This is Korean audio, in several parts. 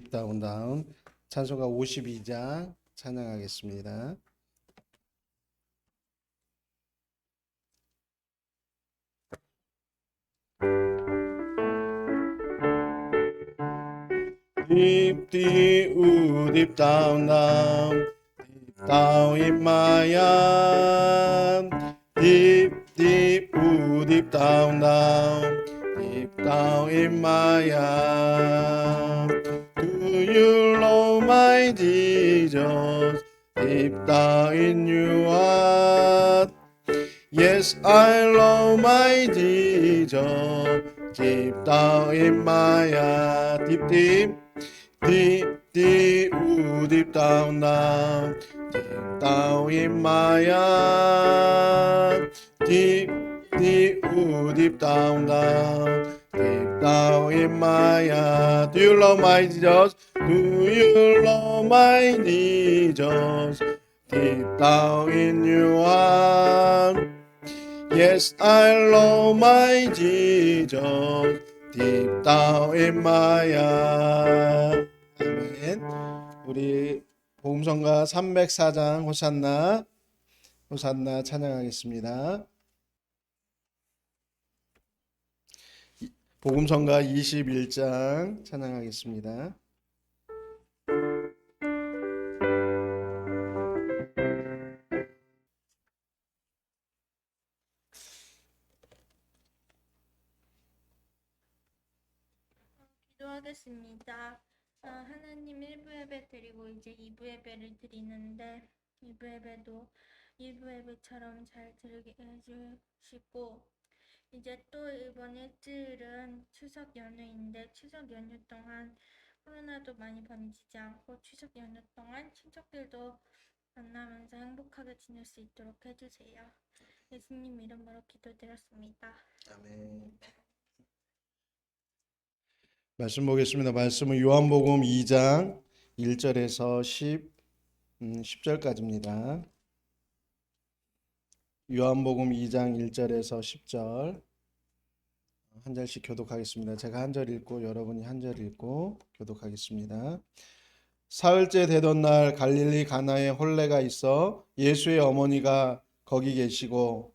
딥다운 찬송가 52장 찬양하겠습니다. Deep, deep, ooh, deep down, down in my arms. Deep, deep, ooh, deep down, deep down in my arms. Do you know my Jesus? Deep down in your heart. Yes, I love my Jesus. Deep down in my heart. Deep, deep. Deep, deep, ooh, deep down, deep down in my heart. Deep, deep, ooh, deep down, deep down in my heart. Do you love my Jesus? Do you love my Jesus? Deep down in your heart. Yes, I love my Jesus. Deep down in my heart. 아멘. 우리 복음성가 304장 호산나 호산나 찬양하겠습니다. 복음성가 21장 찬양하겠습니다. 기도하겠습니다. 하나님 1부 예배 드리고 이제 2부 예배를 드리는데 2부 예배도 1부 예배처럼 잘 드리게 해주시고 이제 또 이번 일주일은 추석 연휴인데 추석 연휴 동안 코로나도 많이 번지지 않고 추석 연휴 동안 친척들도 만나면서 행복하게 지낼 수 있도록 해주세요. 예수님 이름으로 기도드렸습니다. 아멘. 말씀 보겠습니다. 말씀은 요한복음 2장 1절에서 10절까지입니다. 요한복음 2장 1절에서 10절 한 절씩 교독하겠습니다. 제가 한 절 읽고 여러분이 한 절 읽고 교독하겠습니다. 사흘째 되던 날 갈릴리 가나에 혼례가 있어 예수의 어머니가 거기 계시고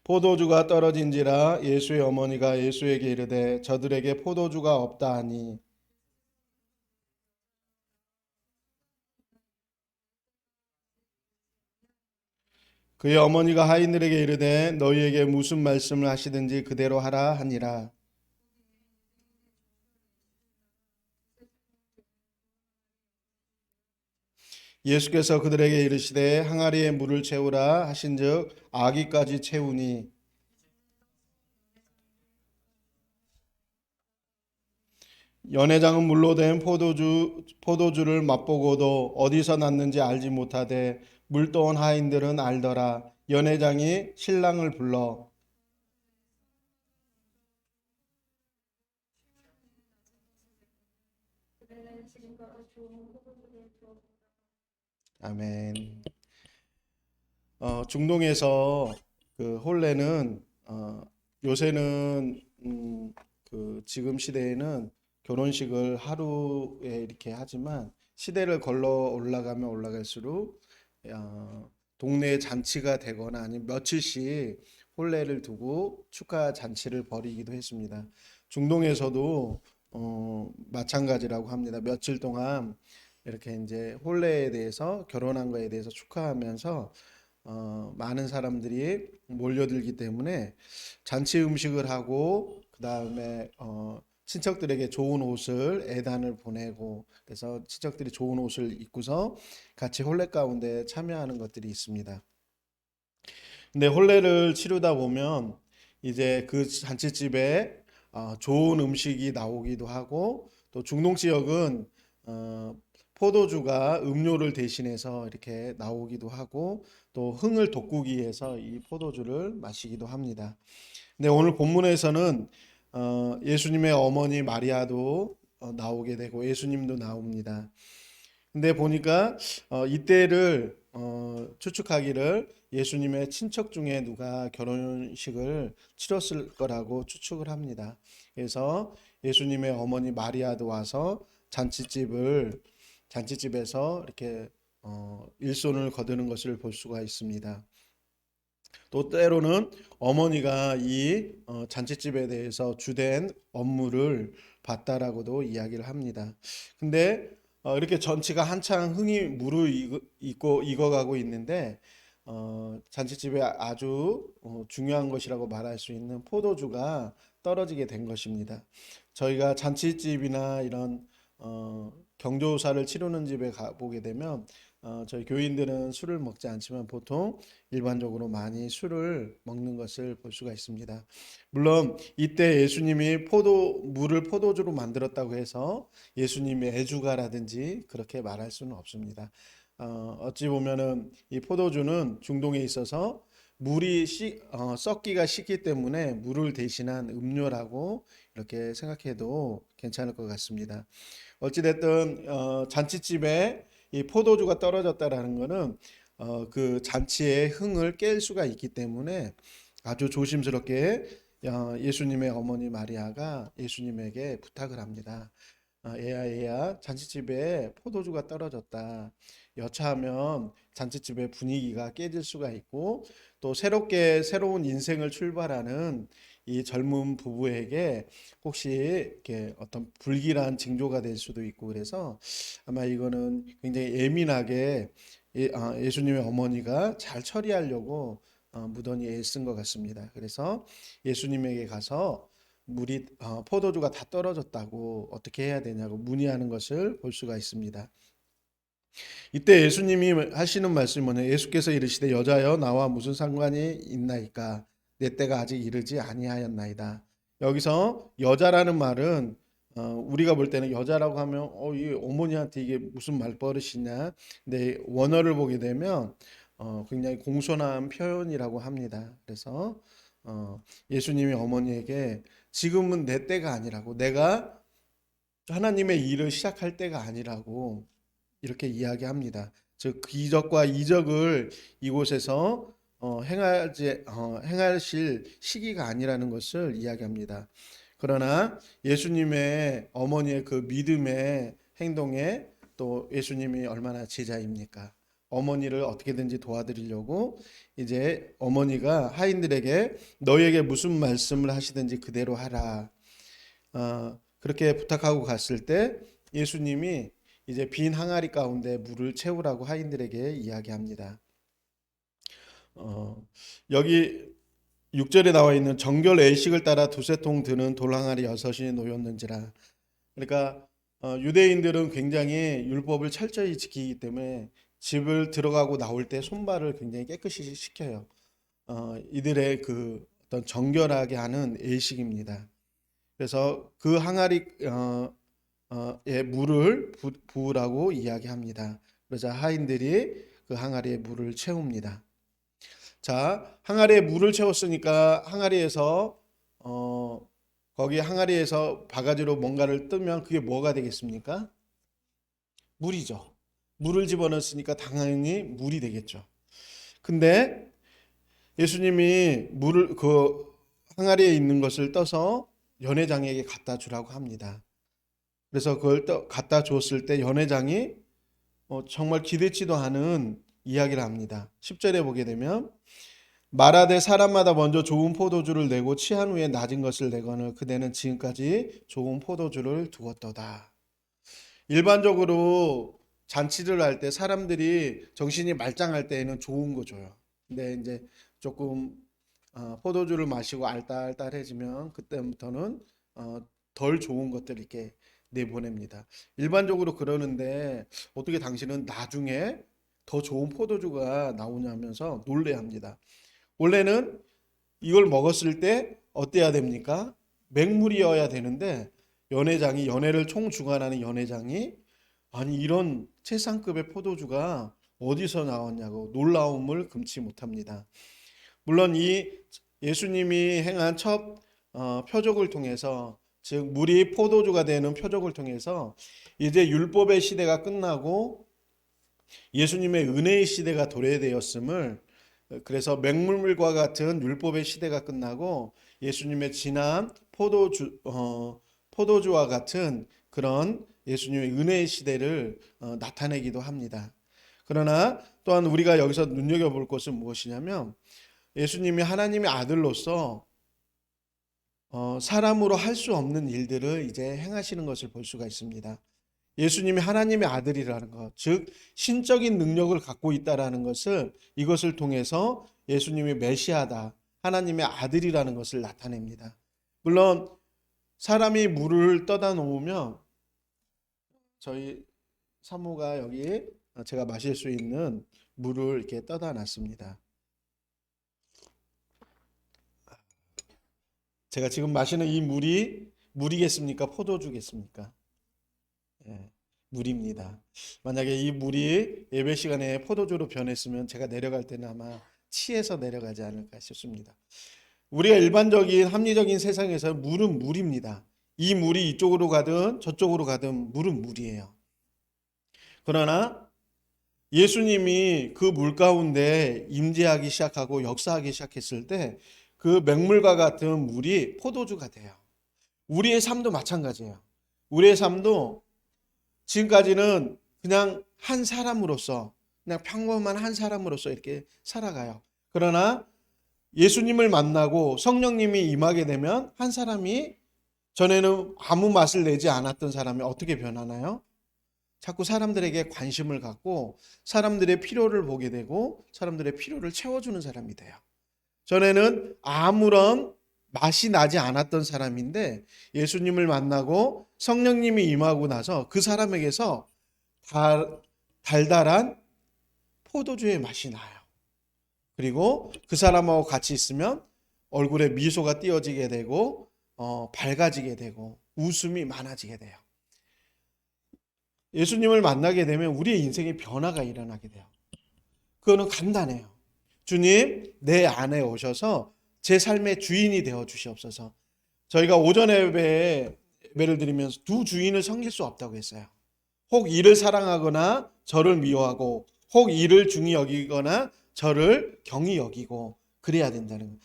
포도주가 떨어진지라 예수의 어머니가 예수에게 이르되 저들에게 포도주가 없다 하니 그의 어머니가 하인들에게 이르되 너희에게 무슨 말씀을 하시든지 그대로 하라 하니라. 예수께서 그들에게 이르시되 항아리에 물을 채우라 하신즉 아기까지 채우니 연회장은 물로 된 포도주를 맛보고도 어디서 났는지 알지 못하되 물떠온 하인들은 알더라. 연회장이 신랑을 불러 아멘. 중동에서 그 혼례는 요새는 그 지금 시대에는 결혼식을 하루에 이렇게 하지만 시대를 걸러 올라가면 올라갈수록 동네에 잔치가 되거나 아니면 며칠씩 혼례를 두고 축하 잔치를 벌이기도 했습니다. 중동에서도 마찬가지라고 합니다. 며칠 동안 이렇게 이제 혼례에 대해서 결혼한 거에 대해서 축하하면서 많은 사람들이 몰려들기 때문에 잔치 음식을 하고 그 다음에 친척들에게 좋은 옷을 애단을 보내고 그래서 친척들이 좋은 옷을 입고서 같이 혼례 가운데 참여하는 것들이 있습니다. 근데 혼례를 치르다 보면 이제 그 잔치집에 좋은 음식이 나오기도 하고 또 중동 지역은 포도주가 음료를 대신해서 이렇게 나오기도 하고 또 흥을 돋구기 위해서 이 포도주를 마시기도 합니다. 근데 오늘 본문에서는 예수님의 어머니 마리아도 나오게 되고 예수님도 나옵니다. 근데 보니까 이때를 추측하기를 예수님의 친척 중에 누가 결혼식을 치렀을 거라고 추측을 합니다. 그래서 예수님의 어머니 마리아도 와서 잔치집에서 이렇게 일손을 거두는 것을 볼 수가 있습니다. 또 때로는 어머니가 이 잔치집에 대해서 주된 업무를 봤다라고도 이야기를 합니다. 근데 이렇게 전치가 한창 흥이 무르익고 익어가고 있는데 잔치집에 아주 중요한 것이라고 말할 수 있는 포도주가 떨어지게 된 것입니다. 저희가 잔치집이나 이런 경조사를 치르는 집에 가보게 되면 저희 교인들은 술을 먹지 않지만 보통 일반적으로 많이 술을 먹는 것을 볼 수가 있습니다. 물론 이때 예수님이 물을 포도주로 만들었다고 해서 예수님의 애주가라든지 그렇게 말할 수는 없습니다. 어찌 보면은 이 포도주는 중동에 있어서 물이 썩기가 쉽기 때문에 물을 대신한 음료라고 이렇게 생각해도 괜찮을 것 같습니다. 어찌됐든 잔치집에 이 포도주가 떨어졌다라는 것은 그 잔치의 흥을 깰 수가 있기 때문에 아주 조심스럽게 예수님의 어머니 마리아가 예수님에게 부탁을 합니다. 얘야 잔치집에 포도주가 떨어졌다. 여차하면 잔치집의 분위기가 깨질 수가 있고 또 새로운 인생을 출발하는 이 젊은 부부에게 혹시 이렇게 어떤 불길한 징조가 될 수도 있고 그래서 아마 이거는 굉장히 예민하게 예수님의 어머니가 잘 처리하려고 무던히 애쓴 것 같습니다. 그래서 예수님에게 가서 포도주가 다 떨어졌다고 어떻게 해야 되냐고 문의하는 것을 볼 수가 있습니다. 이때 예수님이 하시는 말씀이 뭐냐? 예수께서 이르시되 여자여 나와 무슨 상관이 있나이까 내 때가 아직 이르지 아니하였나이다. 여기서 여자라는 말은 우리가 볼 때는 여자라고 하면 이 어머니한테 이게 무슨 말버릇이냐. 근데 원어를 보게 되면 굉장히 공손한 표현이라고 합니다. 그래서 예수님이 어머니에게 지금은 내 때가 아니라고 내가 하나님의 일을 시작할 때가 아니라고 이렇게 이야기합니다. 즉 기적과 이적을 이곳에서 행하실 시기가 아니라는 것을 이야기합니다. 그러나 예수님의 어머니의 그 믿음의 행동에 또 예수님이 얼마나 제자입니까? 어머니를 어떻게든지 도와드리려고 이제 어머니가 하인들에게 너희에게 무슨 말씀을 하시든지 그대로 하라. 그렇게 부탁하고 갔을 때 예수님이 이제 빈 항아리 가운데 물을 채우라고 하인들에게 이야기합니다. 여기 6절에 나와 있는 정결 애식을 따라 두세 통 드는 돌항아리 6이 놓였는지라. 그러니까 유대인들은 굉장히 율법을 철저히 지키기 때문에 집을 들어가고 나올 때 손발을 굉장히 깨끗이 시켜요. 이들의 그 어떤 정결하게 하는 예식입니다. 그래서 그 항아리 물을 부으라고 이야기합니다. 그러자 하인들이 그 항아리에 물을 채웁니다. 자, 항아리에 물을 채웠으니까 거기 항아리에서 바가지로 뭔가를 뜨면 그게 뭐가 되겠습니까? 물이죠. 물을 집어넣었으니까 당연히 물이 되겠죠. 근데 예수님이 물을 그 항아리에 있는 것을 떠서 연회장에게 갖다 주라고 합니다. 그래서 그걸 갖다 줬을 때 연회장이 정말 기대치도 않은 이야기를 합니다. 10절에 보게 되면 말하되 사람마다 먼저 좋은 포도주를 내고 취한 후에 낮은 것을 내거늘 그대는 지금까지 좋은 포도주를 두었도다. 일반적으로 잔치를 할 때 사람들이 정신이 말짱할 때에는 좋은 거 줘요. 근데 이제 조금 포도주를 마시고 알딸딸해지면 그때부터는 덜 좋은 것들 이렇게 내보냅니다. 일반적으로 그러는데 어떻게 당신은 나중에 더 좋은 포도주가 나오냐면서 놀래합니다. 원래는 이걸 먹었을 때 어때야 됩니까? 맹물이어야 되는데 연회를 총주관하는 연회장이 아니 이런 최상급의 포도주가 어디서 나왔냐고 놀라움을 금치 못합니다. 물론 이 예수님이 행한 첫 표적을 통해서 즉 물이 포도주가 되는 표적을 통해서 이제 율법의 시대가 끝나고 예수님의 은혜의 시대가 도래되었음을 그래서 맹물과 같은 율법의 시대가 끝나고 예수님의 진한 포도주와 같은 그런 예수님의 은혜의 시대를 나타내기도 합니다. 그러나 또한 우리가 여기서 눈여겨볼 것은 무엇이냐면 예수님이 하나님의 아들로서 사람으로 할 수 없는 일들을 이제 행하시는 것을 볼 수가 있습니다. 예수님이 하나님의 아들이라는 것, 즉 신적인 능력을 갖고 있다라는 것을 이것을 통해서 예수님이 메시아다, 하나님의 아들이라는 것을 나타냅니다. 물론 사람이 물을 떠다 놓으면 저희 사모가 여기 제가 마실 수 있는 물을 이렇게 떠다 놨습니다. 제가 지금 마시는 이 물이 물이겠습니까? 포도주겠습니까? 예, 물입니다. 만약에 이 물이 예배 시간에 포도주로 변했으면 제가 내려갈 때는 아마 취해서 내려가지 않을까 싶습니다. 우리가 일반적인 합리적인 세상에서 물은 물입니다. 이 물이 이쪽으로 가든 저쪽으로 가든 물은 물이에요. 그러나 예수님이 그 물 가운데 임재하기 시작하고 역사하기 시작했을 때 그 맹물과 같은 물이 포도주가 돼요. 우리의 삶도 마찬가지예요. 우리의 삶도 지금까지는 그냥 한 사람으로서, 그냥 평범한 한 사람으로서 이렇게 살아가요. 그러나 예수님을 만나고 성령님이 임하게 되면 한 사람이, 전에는 아무 맛을 내지 않았던 사람이 어떻게 변하나요? 자꾸 사람들에게 관심을 갖고 사람들의 필요를 보게 되고 사람들의 필요를 채워주는 사람이 돼요. 전에는 아무런 맛이 나지 않았던 사람인데 예수님을 만나고 성령님이 임하고 나서 그 사람에게서 달달한 포도주의 맛이 나요. 그리고 그 사람하고 같이 있으면 얼굴에 미소가 띄어지게 되고 밝아지게 되고 웃음이 많아지게 돼요. 예수님을 만나게 되면 우리의 인생에 변화가 일어나게 돼요. 그거는 간단해요. 주님, 내 안에 오셔서 제 삶의 주인이 되어 주시옵소서. 저희가 오전 예배를 드리면서 두 주인을 섬길 수 없다고 했어요. 혹 이를 사랑하거나 저를 미워하고 혹 이를 중히 여기거나 저를 경히 여기고 그래야 된다는 거예요.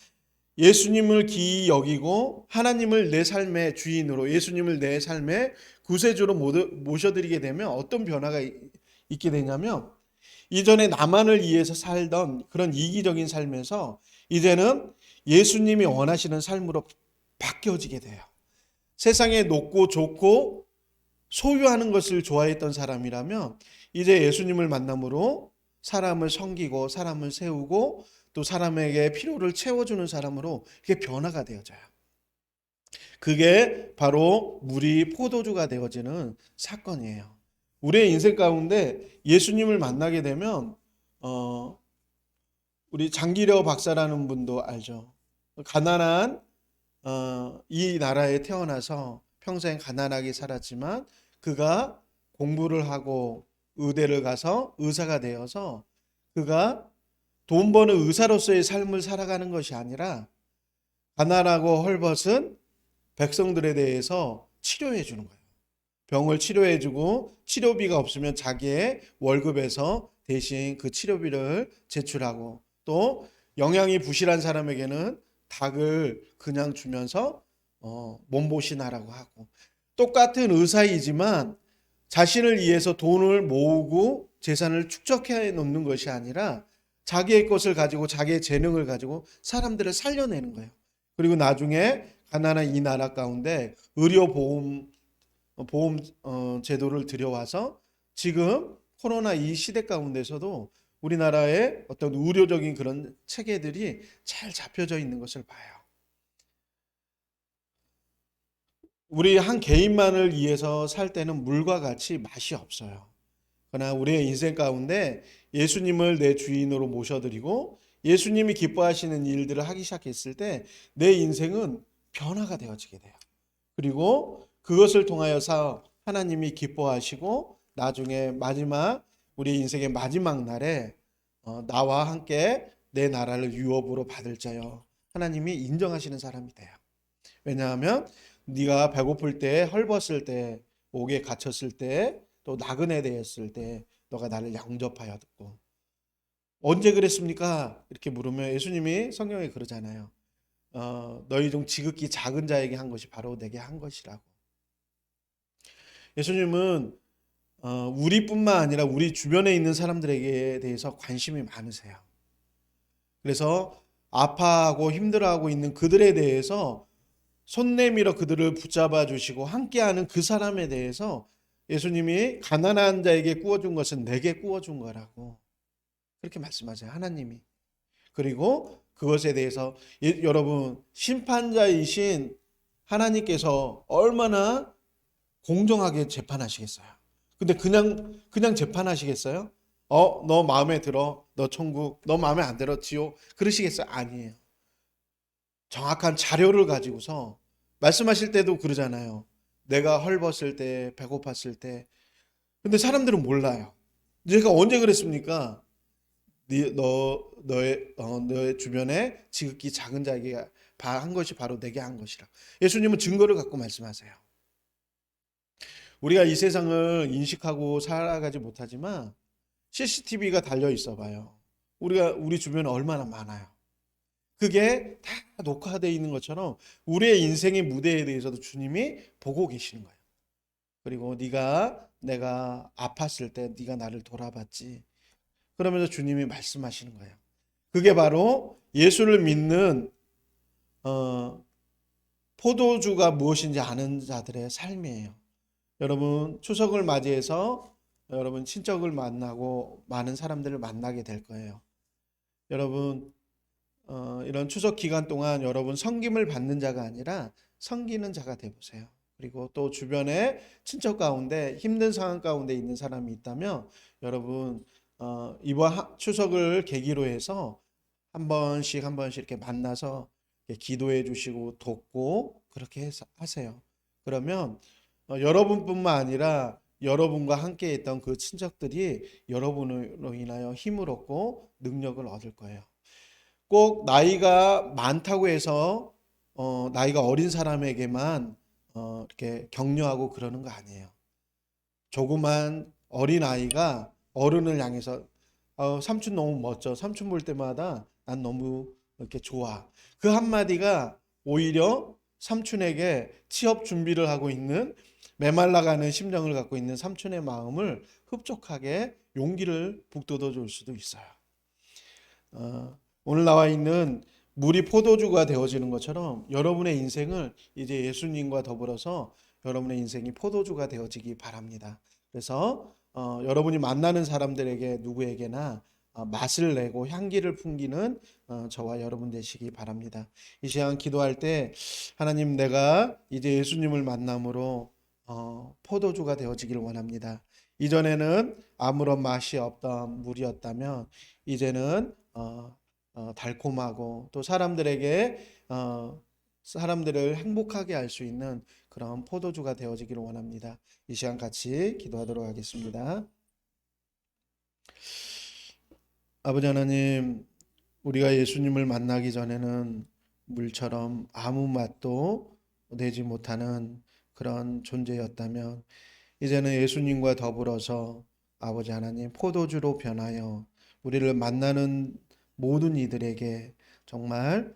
예수님을 기이 여기고 하나님을 내 삶의 주인으로, 예수님을 내 삶의 구세주로 모셔드리게 되면 어떤 변화가 있게 되냐면 이전에 나만을 위해서 살던 그런 이기적인 삶에서 이제는 예수님이 원하시는 삶으로 바뀌어지게 돼요. 세상에 높고 좋고 소유하는 것을 좋아했던 사람이라면 이제 예수님을 만남으로 사람을 섬기고 사람을 세우고 또 사람에게 필요를 채워주는 사람으로 그게 변화가 되어져요. 그게 바로 물이 포도주가 되어지는 사건이에요. 우리의 인생 가운데 예수님을 만나게 되면 우리 장기려 박사라는 분도 알죠. 가난한 이 나라에 태어나서 평생 가난하게 살았지만 그가 공부를 하고 의대를 가서 의사가 되어서 그가 돈 버는 의사로서의 삶을 살아가는 것이 아니라 가난하고 헐벗은 백성들에 대해서 치료해 주는 거예요. 병을 치료해 주고 치료비가 없으면 자기의 월급에서 대신 그 치료비를 제출하고 또 영양이 부실한 사람에게는 닭을 그냥 주면서 몸보신하라고 하고 똑같은 의사이지만 자신을 위해서 돈을 모으고 재산을 축적해 놓는 것이 아니라 자기의 것을 가지고 자기의 재능을 가지고 사람들을 살려내는 거예요. 그리고 나중에 가난한 이 나라 가운데 의료보험 제도를 들여와서 지금 코로나 이 시대 가운데서도 우리나라의 어떤 의료적인 그런 체계들이 잘 잡혀져 있는 것을 봐요. 우리 한 개인만을 위해서 살 때는 물과 같이 맛이 없어요. 그러나 우리의 인생 가운데 예수님을 내 주인으로 모셔드리고 예수님이 기뻐하시는 일들을 하기 시작했을 때 내 인생은 변화가 되어지게 돼요. 그리고 그것을 통하여서 하나님이 기뻐하시고 나중에 마지막 우리 인생의 마지막 날에 나와 함께 내 나라를 유업으로 받을 자여 하나님이 인정하시는 사람이 돼요. 왜냐하면 네가 배고플 때, 헐벗을 때, 옥에 갇혔을 때, 또 나그네 되었을 때 너가 나를 영접하였고 언제 그랬습니까? 이렇게 물으면 예수님이 성경에 그러잖아요. 너희 중 지극히 작은 자에게 한 것이 바로 내게 한 것이라고. 예수님은 우리뿐만 아니라 우리 주변에 있는 사람들에게 대해서 관심이 많으세요. 그래서 아파하고 힘들어하고 있는 그들에 대해서 손 내밀어 그들을 붙잡아 주시고 함께하는 그 사람에 대해서 예수님이 가난한 자에게 구워준 것은 내게 구워준 거라고 그렇게 말씀하세요. 하나님이. 그리고 그것에 대해서 여러분 심판자이신 하나님께서 얼마나 공정하게 재판하시겠어요. 근데 그냥 재판하시겠어요? 너 마음에 들어? 너 천국, 너 마음에 안 들어? 지옥? 그러시겠어요? 아니에요. 정확한 자료를 가지고서 말씀하실 때도 그러잖아요. 내가 헐벗을 때, 배고팠을 때. 근데 사람들은 몰라요. 제가 언제 그랬습니까? 너의 주변에 지극히 작은 자에게 한 것이 바로 내게 한 것이라. 예수님은 증거를 갖고 말씀하세요. 우리가 이 세상을 인식하고 살아가지 못하지만 CCTV가 달려 있어 봐요. 우리 주변에 얼마나 많아요. 그게 다 녹화되어 있는 것처럼 우리의 인생의 무대에 대해서도 주님이 보고 계시는 거예요. 그리고 내가 아팠을 때 네가 나를 돌아봤지. 그러면서 주님이 말씀하시는 거예요. 그게 바로 예수를 믿는 어, 포도주가 무엇인지 아는 자들의 삶이에요. 여러분 추석을 맞이해서 여러분 친척을 만나고 많은 사람들을 만나게 될 거예요. 여러분 이런 추석 기간 동안 여러분 섬김을 받는 자가 아니라 섬기는 자가 되보세요. 그리고 또 주변에 친척 가운데 힘든 상황 가운데 있는 사람이 있다면 여러분 이번 추석을 계기로 해서 한 번씩 이렇게 만나서 이렇게 기도해 주시고 돕고 그렇게 하세요. 그러면 여러분뿐만 아니라 여러분과 함께 있던 그 친척들이 여러분으로 인하여 힘을 얻고 능력을 얻을 거예요. 꼭 나이가 많다고 해서 나이가 어린 사람에게만 이렇게 격려하고 그러는 거 아니에요. 조그만 어린 아이가 어른을 향해서 삼촌 너무 멋져. 삼촌 볼 때마다 난 너무 이렇게 좋아. 그 한마디가 오히려 삼촌에게 취업 준비를 하고 있는 메말라가는 심정을 갖고 있는 삼촌의 마음을 흡족하게 용기를 북돋워 줄 수도 있어요. 오늘 나와 있는 물이 포도주가 되어지는 것처럼 여러분의 인생을 이제 예수님과 더불어서 여러분의 인생이 포도주가 되어지기 바랍니다. 그래서 여러분이 만나는 사람들에게 누구에게나 맛을 내고 향기를 풍기는 저와 여러분 되시기 바랍니다. 이 시간 기도할 때 하나님 내가 이제 예수님을 만남으로 포도주가 되어지기를 원합니다. 이전에는 아무런 맛이 없던 물이었다면 이제는 달콤하고 또 사람들을 행복하게 할 수 있는 그런 포도주가 되어지기를 원합니다. 이 시간 같이 기도하도록 하겠습니다. 아버지 하나님, 우리가 예수님을 만나기 전에는 물처럼 아무 맛도 내지 못하는 그런 존재였다면 이제는 예수님과 더불어서 아버지 하나님 포도주로 변하여 우리를 만나는 모든 이들에게 정말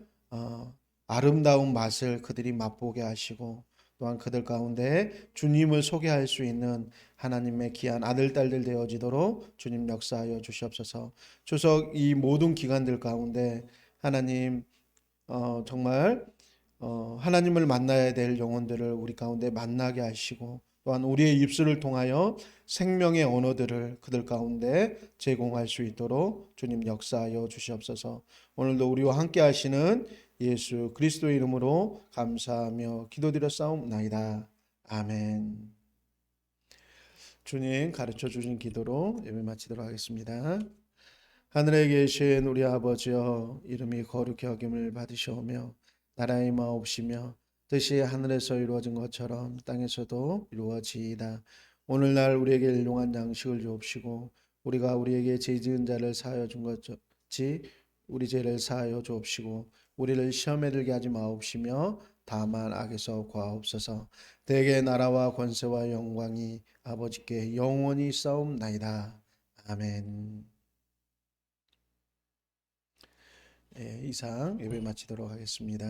아름다운 맛을 그들이 맛보게 하시고 또한 그들 가운데 주님을 소개할 수 있는 하나님의 귀한 아들 딸들 되어지도록 주님 역사하여 주시옵소서. 추석 이 모든 기간들 가운데 하나님 정말 하나님을 만나야 될 영혼들을 우리 가운데 만나게 하시고 또한 우리의 입술을 통하여 생명의 언어들을 그들 가운데 제공할 수 있도록 주님 역사하여 주시옵소서. 오늘도 우리와 함께 하시는 예수 그리스도의 이름으로 감사하며 기도드렸사옵나이다. 아멘. 주님 가르쳐 주신 기도로 예배 마치도록 하겠습니다. 하늘에 계신 우리 아버지여 이름이 거룩히 여김을 받으시오며 나라의 마옵시며 뜻이 하늘에서 이루어진 것처럼 땅에서도 이루어지이다. 오늘날 우리에게 일용할 양식을 주옵시고 우리가 우리에게 죄 지은 자를 사하여 준 것같이 우리 죄를 사하여 주옵시고 우리를 시험에 들게 하지 마옵시며 다만 악에서 구하옵소서. 대개 나라와 권세와 영광이 아버지께 영원히 싸움나이다. 아멘. 이상 예배 마치도록 하겠습니다.